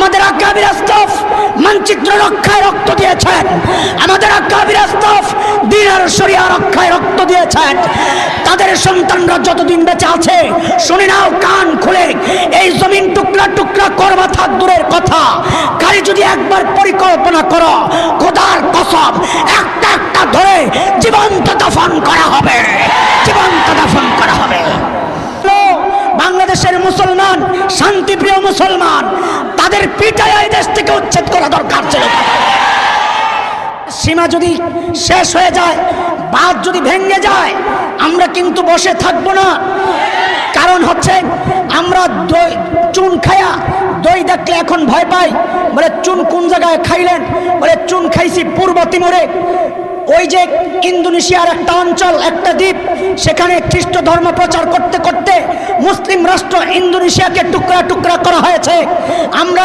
আমাদের আকাবির আস্তাফ মানচিত্র রক্ষায় রক্ত দিয়েছেন, আমাদের আকাবির আস্তাফ দ্বীন আর শরিয়া রক্ষায় রক্ত দিয়েছেন। তাদের সন্তানরা যতদিন বেঁচে আছে, শুনে নাও কান খুলে, এই জমিন টুকরা টুকরা করবা থাক দূরের কথা, খালি যদি একবার পরিকল্পনা করো, খোদার কসম একটা একটা ধরে জীবন্ত দাফন করা হবে, জীবন্ত দাফন করা হবে। বাংলাদেশের মুসলমান, শান্তিপ্রিয় মুসলমান, তাদের পিটায় এই দেশ থেকে উচ্ছেদ করা দরকার ছিল। সীমা যদি শেষ হয়ে যায়, বাঁধ যদি ভেঙে যায়, আমরা কিন্তু বসে থাকবো না। কারণ হচ্ছে আমরা চুন খায়া দই দেখলে এখন ভয় পাই। বলে চুন কোন জায়গায় খাইলেন? বলে চুন খাইছি পূর্ব তিমুরে। ওই যে ইন্দোনেশিয়ার একটা অঞ্চল, একটা দ্বীপ, সেখানে খ্রিস্ট ধর্ম প্রচার করতে করতে মুসলিম রাষ্ট্র ইন্দোনেশিয়াকে টুকরা টুকরা করা হয়েছে। আমরা